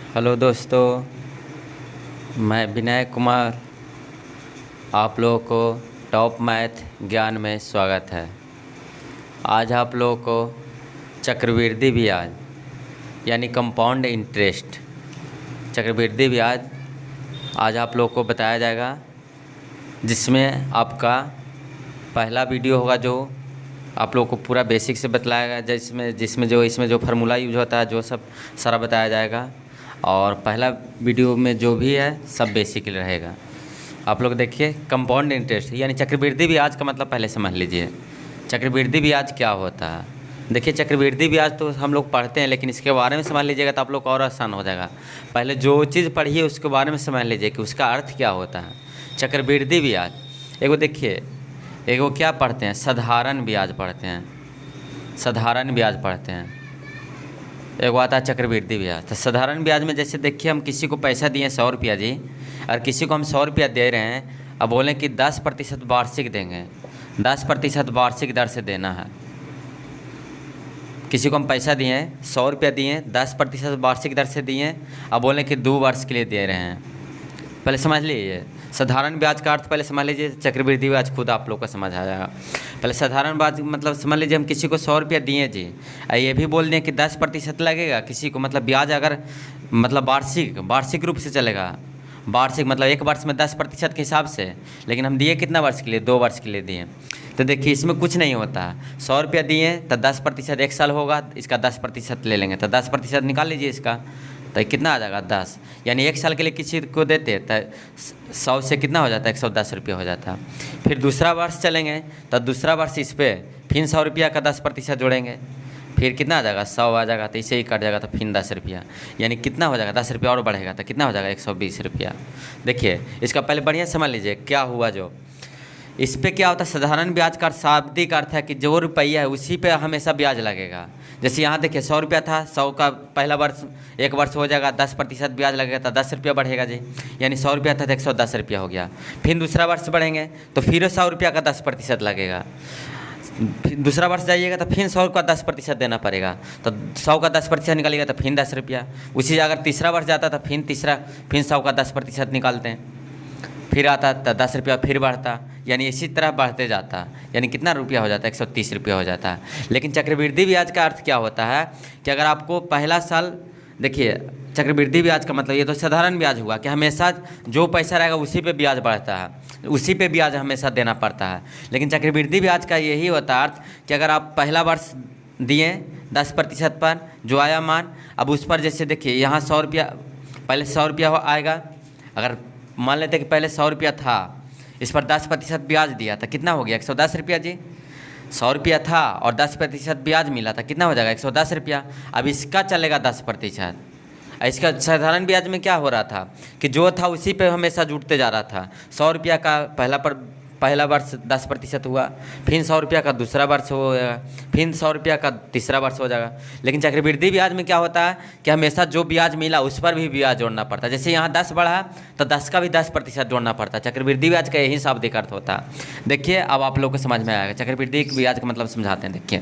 Hello दोस्तों, मैं विनय कुमार। आप लोगों को टॉप मैथ ज्ञान में स्वागत है। आज आप लोगों को चक्रवृद्धि ब्याज यानी कंपाउंड इंटरेस्ट, चक्रवृद्धि ब्याज आज आप लोगों को बताया जाएगा, जिसमें आपका पहला वीडियो होगा जो आप लोगों को पूरा बेसिक से बतलाएगा, जिसमें जो इसमें जो फार्मूला यूज होता है जो सब सारा बताया जाएगा। और पहला वीडियो में जो भी है सब बेसिक रहेगा। आप लोग देखिए, कंपाउंड इंटरेस्ट यानी चक्रवृद्धि ब्याज का मतलब पहले समझ लीजिए। चक्रवृद्धि ब्याज क्या होता है? देखिए, चक्रवृद्धि ब्याज तो हम लोग पढ़ते हैं, लेकिन इसके बारे में समझ लीजिएगा तो आप लोग को और आसान हो जाएगा। पहले जो चीज़ पढ़िए उसके बारे में समझ लीजिए कि उसका अर्थ क्या होता है। चक्रवृद्धि ब्याज एगो देखिए, एगो क्या पढ़ते हैं, साधारण ब्याज पढ़ते हैं, साधारण ब्याज पढ़ते हैं। एगो आता है चक्रवृद्धि ब्याज। तो साधारण ब्याज में जैसे देखिए, हम किसी को पैसा दिए 100 रुपया जी, और किसी को हम 100 रुपया दे रहे हैं, अब बोलें कि 10% वार्षिक देंगे, 10% वार्षिक दर से देना है। किसी को हम पैसा दिए 100 रुपया दिए, 10% वार्षिक दर से दिए, अब बोलें कि 2 वर्ष के लिए दे रहे हैं। पहले समझ लीजिए साधारण ब्याज का अर्थ, पहले समझ लीजिए। चक्रवृद्धि ब्याज खुद आप लोग का समझ आ जाएगा। पहले साधारण ब्याज मतलब समझ लीजिए, हम किसी को 100 रुपया दिए जी, ये भी बोल दें कि 10% लगेगा किसी को, मतलब ब्याज अगर मतलब वार्षिक रूप से चलेगा। वार्षिक मतलब एक वर्ष में 10% के हिसाब से, लेकिन हम दिए कितना वर्ष के लिए? 2 वर्ष के लिए दिए। तो देखिए, इसमें कुछ नहीं होता। 100 रुपया दिए तो 10% 1 साल होगा, इसका 10% ले लेंगे, तो 10% निकाल लीजिए इसका, तो कितना आ जाएगा? 10। यानी 1 साल के लिए किसी को देते तो 100 से कितना हो जाता है? 110 रुपया हो जाता। फिर दूसरा वर्ष चलेंगे तो दूसरा वर्ष इस पर फिर 100 रुपया का 10% जोड़ेंगे, फिर कितना आ जाएगा? 100 आ जाएगा, तो इसे ही कट जाएगा, तो फिर 10 रुपया, यानी कितना हो जाएगा? 10 रुपया और बढ़ेगा तो कितना हो जाएगा? 120 रुपया। देखिए, इसका पहले बढ़िया समझ लीजिए क्या हुआ। जो इस पर क्या होता है, साधारण ब्याज का शाब्दिक अर्थ है कि जो रुपया है उसी पे हमेशा ब्याज लगेगा। जैसे यहाँ देखिए 100 रुपया था, 100 का पहला वर्ष 1 वर्ष हो जाएगा, 10% ब्याज लगेगा तो 10 रुपया बढ़ेगा जी, यानी 100 रुपया था तो 110 रुपया हो गया। फिर दूसरा वर्ष बढ़ेंगे तो फिर 100 रुपया का 10% लगेगा। फिर दूसरा वर्ष जाइएगा तो फिर 100 का 10% देना पड़ेगा, तो 100 का 10% निकालिएगा तो फिर 10 रुपया। उसी अगर तीसरा वर्ष जाता तो फिर 100 का 10% निकालते हैं, फिर आता तो 10 रुपया फिर बढ़ता, यानी इसी तरह बढ़ते जाता, यानी कितना रुपया हो जाता है? 130 रुपया हो जाता है। लेकिन चक्रवृद्धि ब्याज का अर्थ क्या होता है कि अगर आपको पहला साल, देखिए चक्रवृद्धि ब्याज का मतलब ये तो साधारण ब्याज हुआ कि हमेशा जो पैसा रहेगा उसी पे ब्याज बढ़ता है, उसी पे ब्याज हमेशा देना पड़ता है। लेकिन चक्रवृद्धि ब्याज का यही होता है अर्थ कि अगर आप पहला वर्ष दिए 10% पर जो आया मान, अब उस पर जैसे देखिए यहाँ 100 रुपया, पहले 100 रुपया आएगा, अगर मान लेते कि पहले 100 रुपया था, इस पर 10% ब्याज दिया था, कितना हो गया? 110 रुपया जी। 100 रुपया था और 10% ब्याज मिला था, कितना हो जाएगा? 110 रुपया। अब इसका चलेगा 10%। इसका साधारण ब्याज में क्या हो रहा था कि जो था उसी पे हमेशा जुटते जा रहा था। 100 रुपया का पहला वर्ष 10% हुआ, फिर 100 रुपया का दूसरा वर्ष हो जाएगा, फिर 100 रुपया का तीसरा वर्ष हो जाएगा। लेकिन चक्रवृद्धि ब्याज में क्या होता है कि हमेशा जो ब्याज मिला उस पर भी ब्याज जोड़ना पड़ता है। जैसे यहाँ 10 बढ़ा तो 10 का भी 10% जोड़ना पड़ता है। चक्रवृद्धि ब्याज का यही शाब्दिक अर्थ होता है। देखिए, अब आप लोग को समझ में आएगा चक्रवृद्धि ब्याज का मतलब समझाते हैं। देखिए,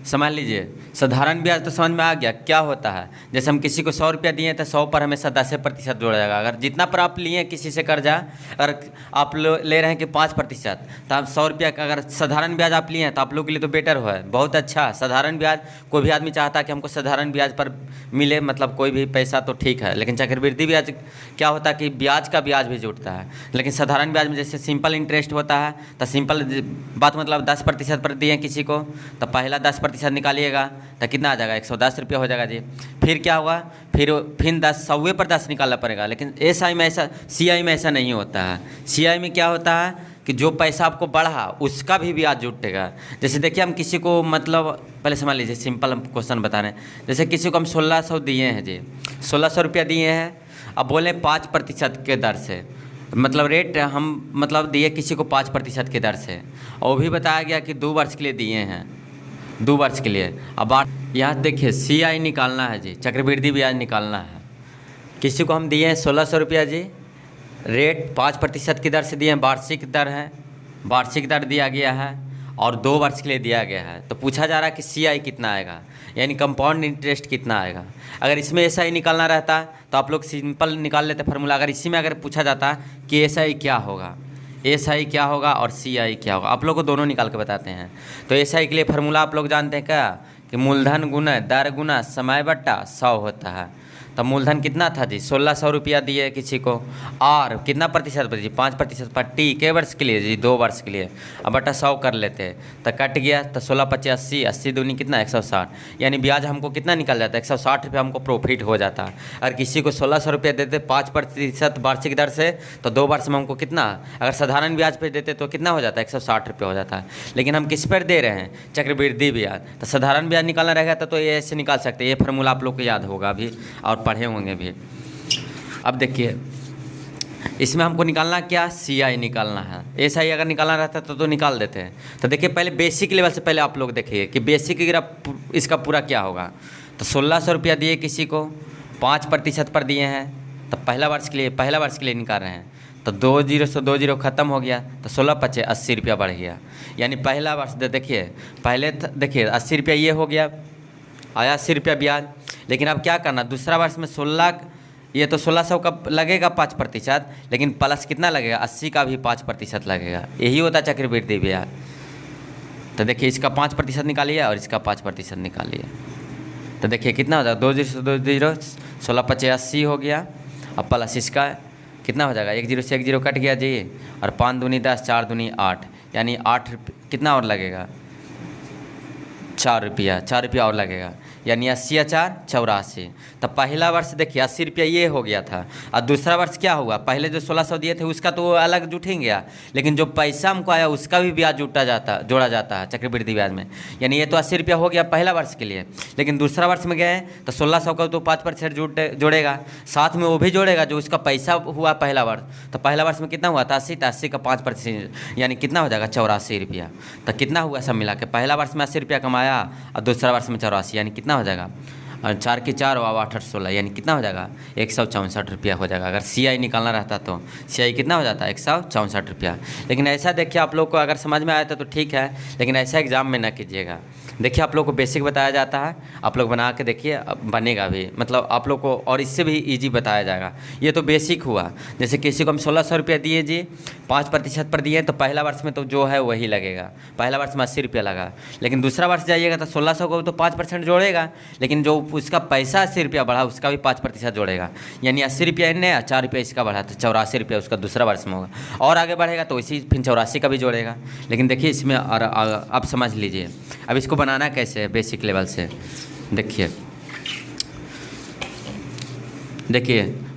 समझ लीजिए, साधारण ब्याज तो समझ में आ गया क्या होता है। जैसे हम किसी को 100 रुपया दिए तो 100 पर हमेशा 10% जोड़ा जाएगा। अगर जितना पर आप लिए किसी से कर्जा, अगर आप ले रहे हैं कि 5%, तो आप 100 रुपया का अगर साधारण ब्याज आप लिए हैं तो आप लोग के लिए तो बेटर हो है, बहुत अच्छा साधारण ब्याज। कोई भी आदमी चाहता है कि हमको साधारण ब्याज पर मिले, मतलब कोई भी पैसा, तो ठीक है। लेकिन चक्रवृद्धि ब्याज क्या होता है कि ब्याज का ब्याज भी जुड़ता है। लेकिन साधारण ब्याज में जैसे सिंपल इंटरेस्ट होता है, तो सिंपल बात मतलब 10% पर दिए किसी को, तो पहला 10% निकालिएगा तो कितना आ जाएगा? 110 रुपया हो जाएगा जी। फिर क्या होगा? फिर 10 100 पर 10 निकालना पड़ेगा। लेकिन एसआई में ऐसा, सीआई में ऐसा नहीं होता है। सीआई में क्या होता है कि जो पैसा आपको बढ़ा उसका भी ब्याज जुटेगा। जैसे देखिए, हम किसी को मतलब पहले समझ लीजिए, सिंपल हम क्वेश्चन बता रहे हैं। जैसे किसी को हम 1600 दिए हैं जी, 1600 रुपया दिए हैं, अब बोले 5% के दर से, मतलब रेट हम मतलब दिए किसी को 5% के दर से, और वो भी बताया गया कि 2 वर्ष के लिए दिए हैं, 2 वर्ष के लिए। अब यहाँ देखिए सीआई निकालना है जी, चक्रवृद्धि ब्याज निकालना है। किसी को हम दिए हैं 1600 रुपया जी, रेट 5% की दर से दिए हैं, वार्षिक दर है, वार्षिक दर दिया गया है, और 2 वर्ष के लिए दिया गया है, तो पूछा जा रहा है कि CI कितना आएगा, यानी कंपाउंड इंटरेस्ट कितना आएगा। अगर इसमें SI निकालना रहता तो आप लोग सिंपल निकाल लेते फार्मूला। अगर इसी में अगर पूछा जाता कि SI क्या होगा, SI क्या होगा और CI क्या होगा, आप लोग को दोनों निकाल के बताते हैं। तो SI के लिए फार्मूला आप लोग जानते हैं क्या, कि मूलधन गुना दर गुना समय बट्टा 100 होता है। तब मूलधन कितना था जी, 1600 रुपया दिए किसी को, और कितना प्रतिशत पर जी, 5% पर टी के वर्ष के लिए जी, 2 वर्ष के लिए। अब बटा 100 कर लेते, तो कट गया, तो 16 × 80, 80 दूनी कितना 160, यानी ब्याज हमको कितना निकल जाता है, 160 रुपया हमको प्रॉफिट हो जाता है। अगर किसी को 1600 रुपया देते 5% वार्षिक दर से, तो 2 वर्ष में हमको कितना, अगर साधारण ब्याज पर देते तो कितना हो जाता है, 160 रुपया हो जाता है। लेकिन हम किस पर दे रहे हैं, चक्रवृद्धि ब्याज, तो साधारण ब्याज निकालना रहेगा तो ये ऐसे निकाल सकते हैं। ये फार्मूला आप लोग को याद होगा अभी और पढ़े होंगे भी। अब देखिए इसमें हमको निकालना क्या, CI निकालना है। SI अगर निकालना रहता तो निकाल देते हैं। तो देखिए पहले बेसिक लेवल से पहले आप लोग देखिए कि बेसिक इसका पूरा क्या होगा। तो 1600 रुपया दिए किसी को, 5% पर दिए हैं, तो पहला वर्ष के लिए निकाल रहे हैं। तो 2 0 से 2 0 खत्म हो गया, तो 16 × 5 80 रुपया बढ़ गया, यानी पहला वर्ष देखिए पहले देखिए 80 रुपया ये हो गया, आया 80 रुपया ब्याज। लेकिन अब क्या करना, दूसरा वर्ष में 16, ये तो 1600 का लगेगा 5%, लेकिन प्लस कितना लगेगा, 80 का भी 5% लगेगा। यही होता है चक्रवृद्धि ब्याज। तो देखिए इसका 5% निकालिए और इसका 5% निकालिए, तो देखिए कितना हो जाएगा, 2 0 से 2 0, 16 × 5 80 हो गया। अब प्लस इसका कितना हो जाएगा, 1 0 से 1 0 कट गया जी, और 5 दूनी 10, 4 दूनी 8, यानी 8 कितना और लगेगा, 4 रुपया और लगेगा, यानी 80 × 4 = 84। तब पहला वर्ष देखिए 80 रुपया ये हो गया था, और दूसरा वर्ष क्या हुआ, पहले जो 1600 दिए थे उसका तो अलग जुटेंगे गया, लेकिन जो पैसा हमको आया उसका भी ब्याज जोड़ा जाता है चक्रवृद्धि ब्याज में। यानी ये तो 80 रुपया हो गया पहला वर्ष के लिए, लेकिन दूसरा वर्ष में गए तो 1600 का तो 5% जोड़ेगा, साथ में वो भी जोड़ेगा जो उसका पैसा हुआ पहला वर्ष। तो पहला वर्ष में कितना हुआ था 80, तो 80 का 5%, यानी कितना हो जाएगा 84 रुपया। तो कितना हुआ सब मिला के, पहला वर्ष में 80 रुपया कमाया और दूसरा वर्ष में 84, यानी कितना हो जाएगा, 4 के 4 और 8 8 16, यानी कितना हो जाएगा 164 रुपया हो जाएगा। अगर CI निकालना रहता तो CI कितना हो जाता है 164 रुपया। लेकिन ऐसा देखिए आप लोग को अगर समझ में आया था तो ठीक है, लेकिन ऐसा एग्ज़ाम में ना कीजिएगा। देखिए आप लोग को बेसिक बताया जाता है, आप लोग बना के देखिए, बनेगा भी, मतलब आप लोग को और इससे भी इजी बताया जाएगा। ये तो बेसिक हुआ, जैसे किसी को हम 1600 रुपया दिए जी, 5% पर दिए, तो पहला वर्ष में तो जो है वही लगेगा, पहला वर्ष में 80 रुपया लगा। लेकिन दूसरा वर्ष जाइएगा तो 1600 को तो 5% जोड़ेगा, लेकिन जो उसका पैसा 80 रुपया बढ़ा उसका भी 5% जोड़ेगा, यानी 80 रुपया इन्हें 4 रुपया इसका बढ़ा, तो 84 रुपया उसका दूसरा वर्ष में होगा। और आगे बढ़ेगा तो इसी फिर 84 का भी जोड़ेगा। लेकिन देखिए इसमें और अब समझ लीजिए, अब इसको बनाना कैसे है बेसिक लेवल से। देखिए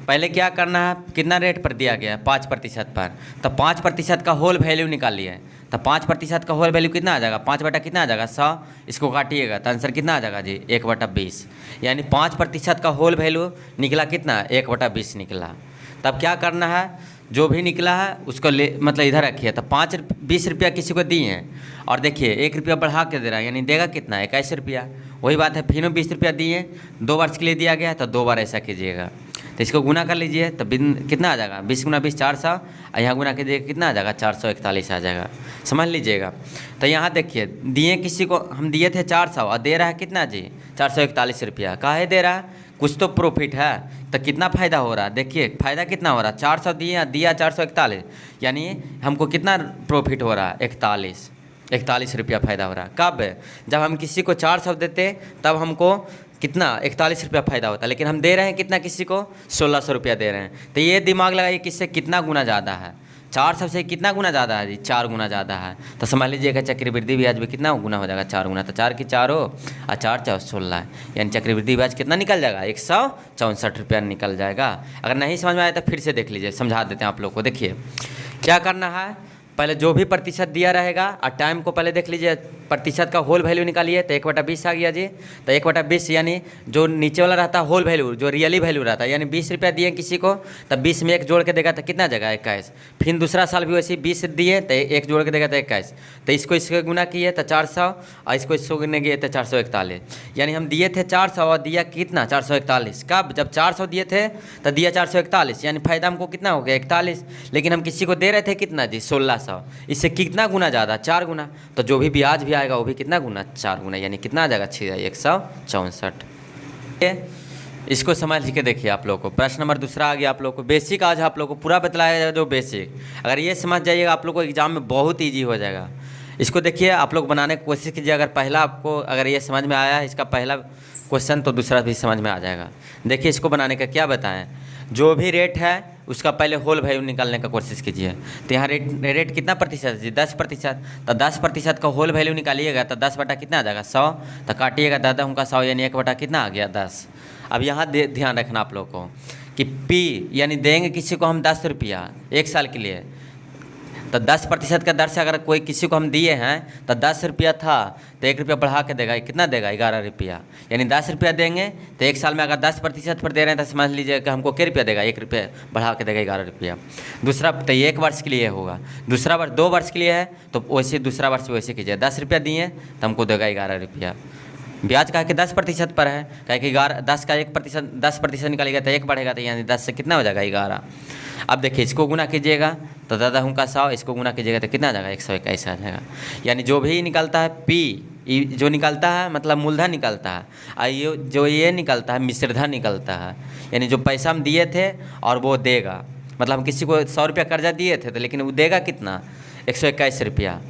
पहले क्या करना है, कितना रेट पर दिया गया है 5% पर, तो 5% का होल वैल्यू निकालिए। तो 5% का होल वैल्यू कितना आ जाएगा, 5 बटा कितना आ जाएगा 100, इसको काटिएगा तो आंसर कितना आ जाएगा जी 1/20, यानी 5% का होल वैल्यू निकला कितना 1/20 निकला। तब क्या करना है, जो भी निकला है उसको मतलब इधर रखिए। तो 20 रुपया किसी को दिए हैं, और देखिए 1 रुपया बढ़ा के दे रहा है, यानी देगा कितना 21 रुपया। वही बात है, फिर 20 रुपया दिए, 2 वर्ष के लिए दिया गया है, तो 2 बार ऐसा कीजिएगा। तो इसको गुना कर लीजिए, तो कितना आ जाएगा 20 × 20 400, और यहाँ गुना कीजिएगा कितना आ जाएगा 441 आ जाएगा, समझ लीजिएगा। तो यहाँ देखिए दिए किसी को हम दिए थे 400 और दे रहा है कितना जी 441 रुपया। काहे दे रहा है, कुछ तो प्रॉफिट है, तो कितना फ़ायदा हो रहा है, देखिए फ़ायदा कितना हो रहा है, 400 दिया 441, यानी हमको कितना प्रॉफिट हो रहा है 41 रुपया फ़ायदा हो रहा है। कब, जब हम किसी को 400 देते तब हमको कितना 41 रुपया फ़ायदा होता है, लेकिन हम दे रहे हैं कितना, किसी को 1600 रुपया दे रहे हैं। तो ये दिमाग लगाइए किससे कितना गुना ज़्यादा है, 400 से कितना गुना ज़्यादा है जी 4 गुना ज़्यादा है। तो समझ लीजिएगा चक्रवृद्धि ब्याज भी कितना गुना हो जाएगा 4 गुना, तो 4 की 4 हो और 4 4 16, यानी चक्रवृद्धि ब्याज कितना निकल जाएगा 164 रुपया निकल जाएगा। अगर नहीं समझ में आया तो फिर से देख लीजिए, समझा देते हैं आप लोग को। देखिए क्या करना है, पहले जो भी प्रतिशत दिया रहेगा और टाइम को पहले देख लीजिए, प्रतिशत का होल वैल्यू निकालिए, तो 1/20 आ गया जी। तो 1/20 यानी जो नीचे वाला रहता है होल वैल्यू, जो रियली वैल्यू रहता है, यानी 20 रुपया दिए किसी को, तब 20 में 1 जोड़ के देगा तो कितना जगह 21। फिर दूसरा साल भी वैसे 20 दिए तो 1 जोड़ के देगा तो 21। तो इसको इसके गुना किए तो 400, और इसको इसको गुना किए तो 441, यानी हम दिए थे 400 और दिया कितना 441। कब, जब 400 दिए थे तो दिया 441, यानी फ़ायदा हमको कितना हो गया 41। लेकिन हम किसी को दे रहे थे कितना जी 1600, 400, इससे कितना गुना ज़्यादा, 4 गुना। तो जो भी ब्याज भी आएगा वो भी कितना गुना, 4 गुना, यानी कितना आ जाएगा 6164। इसको समझ के देखिए आप लोग को। प्रश्न नंबर दूसरा आ गया आप लोग को। बेसिक आज आप लोग को पूरा बतलाया जाएगा जो बेसिक, अगर ये समझ जाइएगा आप लोग को एग्जाम में बहुत ईजी हो जाएगा। इसको देखिए आप लोग बनाने की कोशिश कीजिए। अगर पहला आपको अगर ये समझ में आया है इसका पहला क्वेश्चन, तो दूसरा भी समझ में आ जाएगा। देखिए इसको बनाने का क्या बताएं, जो भी रेट है उसका पहले होल वैल्यू निकालने का कोशिश कीजिए। तो यहाँ रेट कितना प्रतिशत है जी, 10%। तो 10% का होल वैल्यू निकालिएगा तो 10 बटा कितना आ जाएगा, 100। तो काटिएगा 10 का 100 यानी 1 बटा कितना आ गया, 10। अब यहाँ ध्यान रखना आप लोग को कि P यानी देंगे किसी को हम 10 रुपया 1 साल के लिए, तो 10% का दर से अगर कोई किसी को हम दिए हैं तो 10 रुपया था तो 1 रुपया बढ़ा के देगा, कितना देगा, 11 रुपया। यानी 10 रुपया देंगे तो 1 साल में अगर 10% पर दे रहे हैं तो समझ लीजिए कि हमको क्या रुपया देगा, 1 रुपया बढ़ा के देगा, 11 रुपया। दूसरा तो 1 वर्ष के लिए होगा, दूसरा वर्ष 2 वर्ष के लिए है तो वैसे दूसरा वर्ष वैसे कीजिए। 10 रुपया दिए तो हमको देगा 11 रुपया। ब्याज कहा कि 10% पर है, कहे कि 10 का 1%, 10% निकालेगा तो 1 बढ़ेगा, तो यानी 10 से कितना हो जाएगा, 11। अब देखिए इसको गुना कीजिएगा तो 10 का 100, इसको गुना कीजिएगा तो कितना आ जाएगा, 121 आ जाएगा। यानी जो भी निकलता है P जो निकलता है मतलब मूलधन निकलता है, और जो ये निकलता है मिश्रधन निकलता है। यानी जो पैसा हम दिए थे और वो देगा, मतलब हम किसी को 100 रुपया कर्जा दिए थे तो लेकिन वो देगा कितना, 121 रुपया।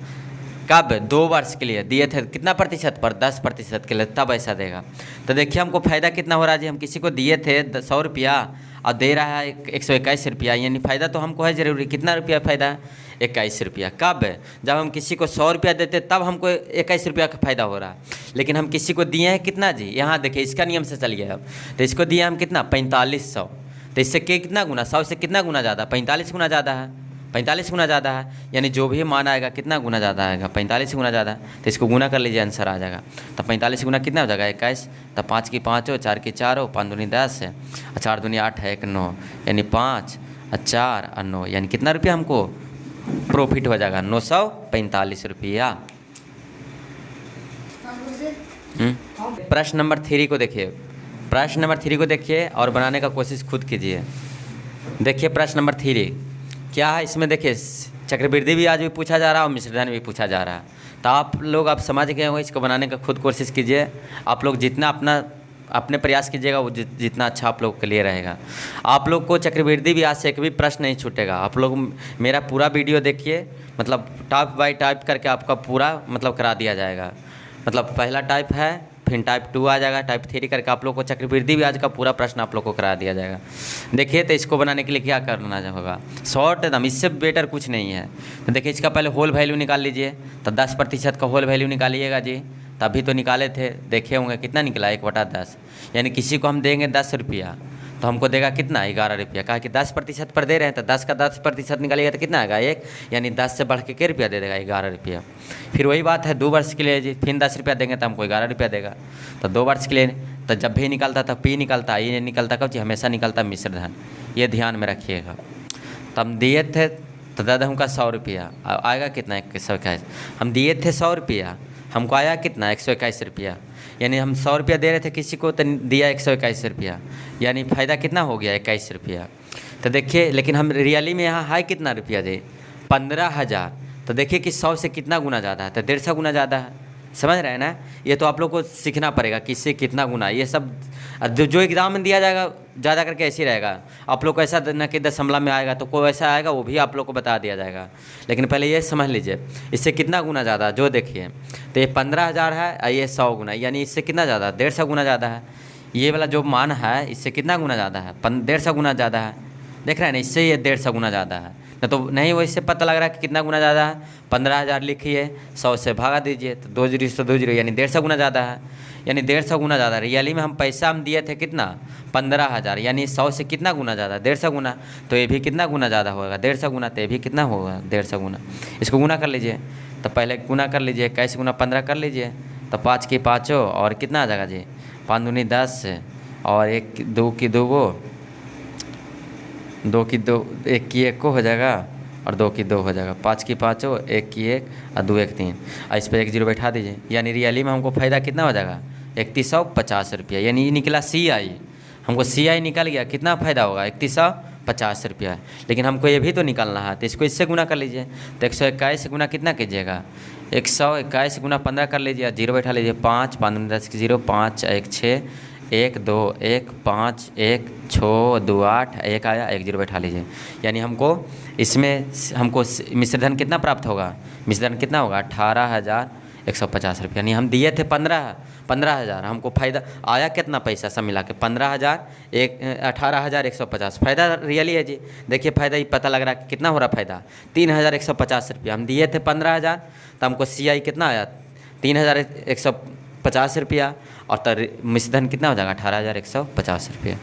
कब, 2 वर्ष के लिए दिए थे, कितना प्रतिशत पर, 10% के लिए, तब ऐसा देगा। तो देखिए हमको फ़ायदा कितना हो रहा है जी, हम किसी को दिए थे 100 रुपया और दे रहा है 121 रुपया, यानी फ़ायदा तो हमको है ज़रूरी। कितना रुपया फ़ायदा, 21 रुपया। कब, जब हम किसी को 100 रुपया देते तब हमको 21 रुपया का फ़ायदा हो रहा है। लेकिन हम किसी को दिए हैं कितना जी, यहाँ देखिए इसका नियम से चलिए अब। तो इसको दिए हम कितना, 4500। तो इससे कितना गुना, 100 से कितना गुना ज़्यादा, 45 गुना ज़्यादा है, 45 गुना ज़्यादा है। यानी जो भी मान आएगा कितना गुना ज़्यादा आएगा, 45 गुना ज़्यादा। तो इसको गुना कर लीजिए, आंसर आ जाएगा। तो 45 गुना कितना हो जाएगा, 21। तो 5 की 5 हो, 4 की 4 हो, 5 दूनी 10 है, 4 दूनी 8 है, 1 9, यानी 5 और 4 और 9, यानी कितना रुपया हमको प्रॉफिट हो जाएगा, 945 रुपया। प्रश्न नंबर 3 को देखिए। प्रश्न नंबर 3 को देखिए और बनाने का कोशिश खुद कीजिए। देखिए प्रश्न नंबर 3 क्या है, इसमें देखिए चक्रवृद्धि भी आज भी पूछा जा रहा है और मिश्रधन भी पूछा जा रहा है। तो आप लोग आप समझ गए हो, इसको बनाने का खुद कोशिश कीजिए। आप लोग जितना अपने प्रयास कीजिएगा वो जितना अच्छा आप लोग के लिए रहेगा। आप लोग को चक्रवृद्धि ब्याज से एक भी प्रश्न नहीं छूटेगा। आप लोग मेरा पूरा वीडियो देखिए, मतलब टाइप बाय टाइप करके आपका पूरा मतलब करा दिया जाएगा। मतलब पहला टाइप है, फिर टाइप 2 आ जाएगा, टाइप 3 करके आप लोग को चक्रवृद्धि ब्याज का पूरा प्रश्न आप लोग को करा दिया जाएगा। देखिए तो इसको बनाने के लिए क्या करना होगा, शॉर्ट एकदम, इससे बेटर कुछ नहीं है। तो देखिए इसका पहले होल वैल्यू निकाल लीजिए। तो 10% का होल वैल्यू निकालिएगा जी। तभी तो निकाले थे, देखे होंगे कितना निकला, 1/10। यानी किसी को हम देंगे 10 रुपया तो हमको देगा कितना, 11 रुपया। कहा कि 10% पर दे रहे हैं तो 10 का 10% निकालिएगा तो कितना आएगा, 1। यानी 10 से बढ़ के क्या रुपया दे देगा, 11 रुपया। फिर वही बात है 2 वर्ष के लिए जी, फिर 10 रुपया देंगे तो हमको 11 रुपया देगा। तो 2 वर्ष के लिए तो जब भी निकलता था P निकलता, ये निकलता कब जी, हमेशा निकलता मिश्रधन। ये ध्यान में रखिएगा। तो हम दिए थे तो 10 का 100 रुपया आएगा कितना, 121। हम दिए थे 100 रुपया, हमको आया कितना, 121 रुपया। यानी हम 100 रुपया दे रहे थे किसी को तो दिया 121 रुपया, यानी फ़ायदा कितना हो गया, 21 रुपया। तो देखिए लेकिन हम रियली में यहाँ है कितना रुपया दे, 15,000। तो देखिए कि 100 से कितना गुना ज़्यादा है, तो 150 गुना ज़्यादा है। समझ रहे हैं ना, ये तो आप लोग को सीखना पड़ेगा कि इससे कितना गुना। ये सब जो एग्ज़ाम में दिया जाएगा ज़्यादा करके ऐसे ही रहेगा। आप लोग को ऐसा ना कि दशमलव में आएगा तो कोई ऐसा आएगा वो भी आप लोग को बता दिया जाएगा। लेकिन पहले ये समझ लीजिए इससे कितना गुना ज़्यादा। जो देखिए तो ये 15,000 है और ये 100 गुना, यानी इससे कितना ज़्यादा, 150 गुना ज़्यादा है। ये वाला जो मान है इससे कितना गुना ज़्यादा है, 150 गुना ज़्यादा है। देख रहे हैं ना, इससे ये 150 गुना ज़्यादा है। न तो नहीं, वैसे पता लग रहा है कि कितना गुना ज़्यादा है। 15,000 लिखिए, 100 से भागा दीजिए तो 2 जीरो से 2 जीरो, यानी 150 गुना ज़्यादा है। यानी 150 गुना ज़्यादा। रियली में हम पैसा हम दिए थे कितना, 15,000, यानी 100 से कितना गुना ज़्यादा, 150 गुना। तो ये भी कितना गुना ज़्यादा होगा, 150 गुना। तो ये भी कितना होगा, 150 गुना। इसको गुना कर लीजिए। तो पहले गुना कर लीजिए, 21 गुना 15 कर लीजिए। तो 5 की 5 और कितना आ जाएगा जी, 5 दूनी 10 और 1 2 की 2 गो, 2 की 2, 1 की 1 को हो जाएगा और 2 की 2 हो जाएगा। 5 की 5 हो, 1 की 1 और 2 1 3, और इस पर 1 जीरो बैठा दीजिए। यानी रियली में हमको फ़ायदा कितना हो जाएगा, 3150 रुपया। यानी ये निकला CI, हमको CI निकल गया। कितना फ़ायदा होगा, 3150 रुपया है, लेकिन हमको ये भी तो निकालना है, तो इसको इससे गुना कर लीजिए। तो 121 से गुना कितना कीजिएगा, 121 गुना 15 कर लीजिए, जीरो बैठा लीजिए, 5 5 10 की 0, 5 1 6 1 2 1 5 1 6 2 8 1 आया, 1 जीरो बैठा लीजिए। यानी हमको इसमें हमको मिश्र धन कितना प्राप्त होगा, मिश्र धन कितना होगा 18,150 रुपया। यानी हम दिए थे 15,000, हमको फ़ायदा आया कितना पैसा सब मिला के 18,150 फ़ायदा रियली है जी। देखिए फ़ायदा ये पता लग रहा है कितना हो रहा फ़ायदा, 3,150 रुपया। हम दिए थे 15,000, तो हमको CI कितना आया 3,150 रुपया, और मिश्र धन कितना हो जाएगा 18,150 रुपया।